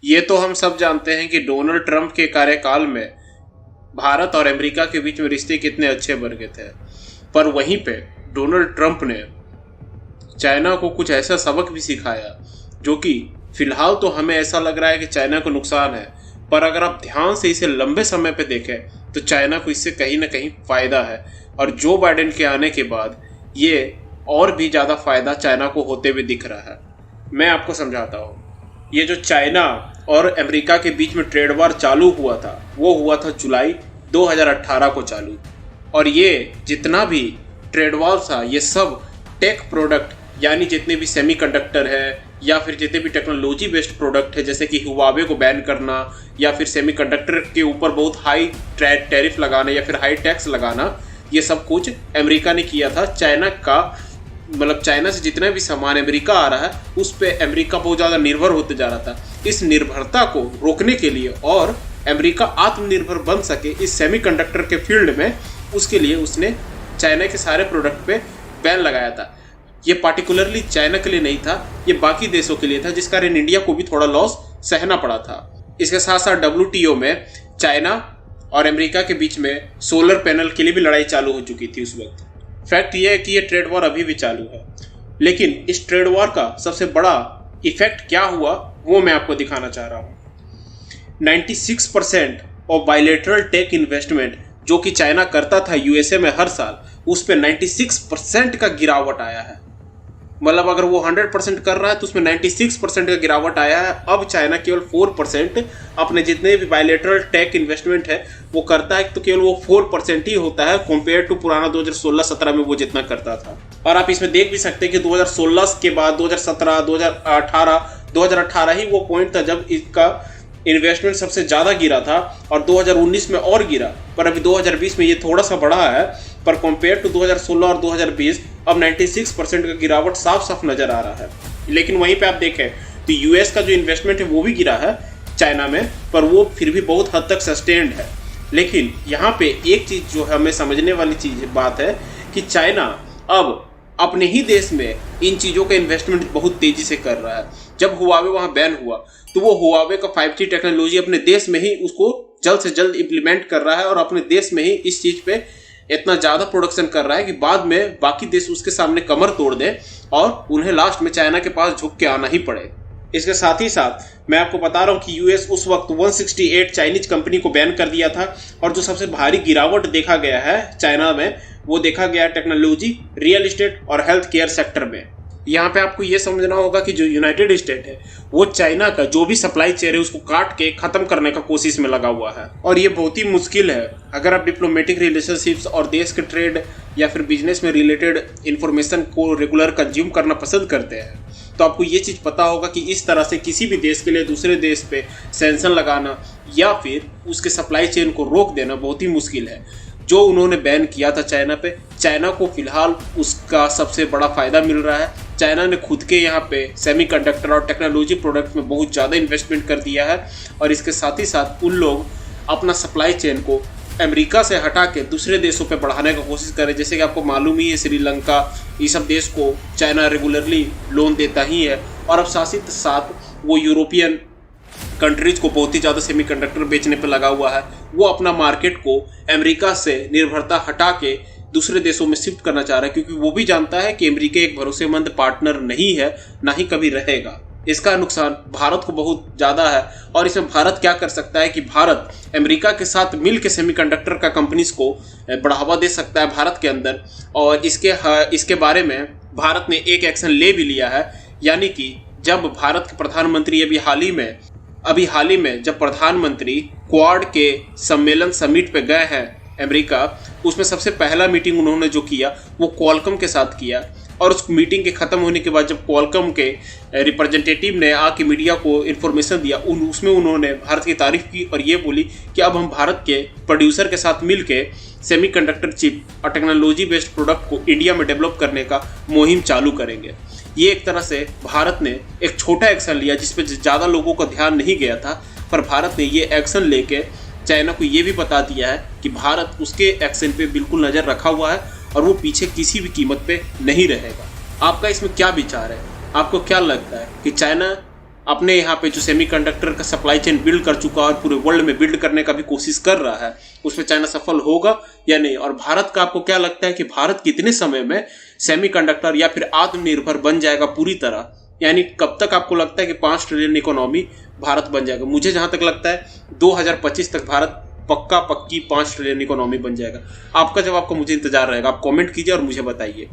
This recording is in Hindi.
ये तो हम सब जानते हैं कि डोनाल्ड ट्रंप के कार्यकाल में भारत और अमेरिका के बीच में रिश्ते कितने अच्छे बन गए थे, पर वहीं पे डोनाल्ड ट्रंप ने चाइना को कुछ ऐसा सबक भी सिखाया जो कि फिलहाल तो हमें ऐसा लग रहा है कि चाइना को नुकसान है, पर अगर आप ध्यान से इसे लंबे समय पे देखें तो चाइना को इससे कहीं ना कहीं फायदा है। और जो बाइडेन के आने के बाद ये और भी ज़्यादा फायदा चाइना को होते हुए दिख रहा है। मैं आपको समझाता हूँ। ये जो चाइना और अमेरिका के बीच में ट्रेड वार चालू हुआ था वो हुआ था जुलाई 2018 को चालू, और ये जितना भी ट्रेड वार था ये सब टेक प्रोडक्ट यानी जितने भी सेमीकंडक्टर है या फिर जितने भी टेक्नोलॉजी बेस्ड प्रोडक्ट है, जैसे कि हुआवे को बैन करना या फिर सेमीकंडक्टर के ऊपर बहुत हाई टैरिफ लगाना या फिर हाई टैक्स लगाना, ये सब कुछ अमेरिका ने किया था। चाइना का मतलब चाइना से जितना भी सामान अमेरिका आ रहा है उस पर अमेरिका बहुत ज़्यादा निर्भर होते जा रहा था। इस निर्भरता को रोकने के लिए और अमेरिका आत्मनिर्भर बन सके इस सेमीकंडक्टर के फील्ड में, उसके लिए उसने चाइना के सारे प्रोडक्ट पे बैन लगाया था। ये पार्टिकुलरली चाइना के लिए नहीं था, ये बाकी देशों के लिए था, जिस कारण इंडिया को भी थोड़ा लॉस सहना पड़ा था। इसके साथ साथ WTO में चाइना और अमेरिका के बीच में सोलर पैनल के लिए भी लड़ाई चालू हो चुकी थी उस वक्त। फैक्ट ये है कि ये ट्रेड वॉर अभी भी चालू है, लेकिन इस ट्रेड वॉर का सबसे बड़ा इफेक्ट क्या हुआ वो मैं आपको दिखाना चाह रहा हूँ। 96% ऑफ बायलैटरल टेक इन्वेस्टमेंट जो कि चाइना करता था USA में हर साल, उस पर 96% का गिरावट आया है। मतलब अगर वो 100% कर रहा है तो उसमें 96% का गिरावट आया है। अब चाइना केवल 4% अपने जितने भी बायलैटरल टेक इन्वेस्टमेंट है वो करता है, तो केवल वो 4% ही होता है कंपेयर टू पुराना 2016-17 में वो जितना करता था। और आप इसमें देख भी सकते हैं कि 2016 के बाद 2017, 2018 ही वो पॉइंट था जब इसका इन्वेस्टमेंट सबसे ज़्यादा गिरा था, और 2019 में और गिरा, पर अभी 2020 में ये थोड़ा सा बढ़ा है, पर कंपेयर टू 2016 और 2020 अब 96% का गिरावट साफ साफ नजर आ रहा है। लेकिन वहीं पे आप देखें तो US का जो इन्वेस्टमेंट है वो भी गिरा है चाइना में, पर वो फिर भी बहुत हद तक सस्टेन्ड है। लेकिन यहाँ पे एक चीज़ जो हमें समझने वाली बात है कि चाइना अब अपने ही देश में इन चीज़ों का इन्वेस्टमेंट बहुत तेज़ी से कर रहा है। जब हुआवे वहाँ बैन हुआ तो वो हुआवे का 5G टेक्नोलॉजी अपने देश में ही उसको जल्द से जल्द इम्प्लीमेंट कर रहा है और अपने देश में ही इस चीज़ पे इतना ज़्यादा प्रोडक्शन कर रहा है कि बाद में बाकी देश उसके सामने कमर तोड़ दें और उन्हें लास्ट में चाइना के पास झुक के आना ही पड़े। इसके साथ ही साथ मैं आपको बता रहा हूँ कि US उस वक्त 168 चाइनीज कंपनी को बैन कर दिया था, और जो सबसे भारी गिरावट देखा गया है चाइना में वो देखा गया टेक्नोलॉजी, रियल एस्टेट और हेल्थ केयर सेक्टर में। यहाँ पे आपको ये समझना होगा कि जो यूनाइटेड स्टेट है वो चाइना का जो भी सप्लाई चेन है उसको काट के खत्म करने का कोशिश में लगा हुआ है, और ये बहुत ही मुश्किल है। अगर आप डिप्लोमेटिक रिलेशनशिप्स और देश के ट्रेड या फिर बिजनेस में रिलेटेड इंफॉर्मेशन को रेगुलर कंज्यूम करना पसंद करते हैं तो आपको ये चीज़ पता होगा कि इस तरह से किसी भी देश के लिए दूसरे देश पे सैंक्शन लगाना या फिर उसके सप्लाई चेन को रोक देना बहुत ही मुश्किल है। जो उन्होंने बैन किया था चाइना पे, चाइना को फिलहाल उसका सबसे बड़ा फायदा मिल रहा है। चाइना ने खुद के यहाँ पे सेमीकंडक्टर और टेक्नोलॉजी प्रोडक्ट में बहुत ज़्यादा इन्वेस्टमेंट कर दिया है, और इसके साथ ही साथ उन लोग अपना सप्लाई चेन को अमेरिका से हटा के दूसरे देशों पे बढ़ाने का कोशिश करें। जैसे कि आपको मालूम ही है श्रीलंका, ये सब देश को चाइना रेगुलरली लोन देता ही है, और अब साथ ही साथ वो यूरोपियन कंट्रीज को बहुत ही ज़्यादा सेमीकंडक्टर बेचने पे लगा हुआ है। वो अपना मार्केट को अमेरिका से निर्भरता हटा के दूसरे देशों में शिफ्ट करना चाह रहा है, क्योंकि वो भी जानता है कि अमेरिका एक भरोसेमंद पार्टनर नहीं है, ना ही कभी रहेगा। इसका नुकसान भारत को बहुत ज़्यादा है, और इसमें भारत क्या कर सकता है कि भारत अमेरिका के साथ मिल के सेमीकंडक्टर का कंपनीज को बढ़ावा दे सकता है भारत के अंदर। और इसके बारे में भारत ने एक एक्शन ले भी लिया है, यानी कि जब भारत के प्रधानमंत्री अभी हाल ही में जब प्रधानमंत्री क्वाड के सम्मेलन समिट पे गए हैं अमेरिका, उसमें सबसे पहला मीटिंग उन्होंने जो किया वो क्वालकॉम के साथ किया, और उस मीटिंग के ख़त्म होने के बाद जब क्वालकॉम के रिप्रेजेंटेटिव ने आके मीडिया को इन्फॉर्मेशन दिया उसमें उन्होंने भारत की तारीफ की और ये बोली कि अब हम भारत के प्रोड्यूसर के साथ मिल के सेमीकंडक्टर चिप और टेक्नोलॉजी बेस्ड प्रोडक्ट को इंडिया में डेवलप करने का मुहिम चालू करेंगे। ये एक तरह से भारत ने एक छोटा एक्शन लिया जिस पर ज़्यादा लोगों का ध्यान नहीं गया था, पर भारत ने ये एक्शन लेके चाइना को ये भी बता दिया है कि भारत उसके एक्शन पे बिल्कुल नज़र रखा हुआ है और वो पीछे किसी भी कीमत पे नहीं रहेगा। आपका इसमें क्या विचार है? आपको क्या लगता है कि चाइना अपने यहाँ पे जो सेमीकंडक्टर का सप्लाई चेन बिल्ड कर चुका है और पूरे वर्ल्ड में बिल्ड करने का भी कोशिश कर रहा है, उसमें चाइना सफल होगा या नहीं? और भारत का आपको क्या लगता है कि भारत कितने समय में सेमीकंडक्टर या फिर आत्मनिर्भर बन जाएगा पूरी तरह? यानी कब तक आपको लगता है कि 5 ट्रिलियन इकोनॉमी भारत बन जाएगा? मुझे जहां तक लगता है 2025 तक भारत पक्की 5 ट्रिलियन इकोनॉमी बन जाएगा। आपका जवाब का मुझे इंतजार रहेगा। आप कमेंट कीजिए और मुझे बताइए।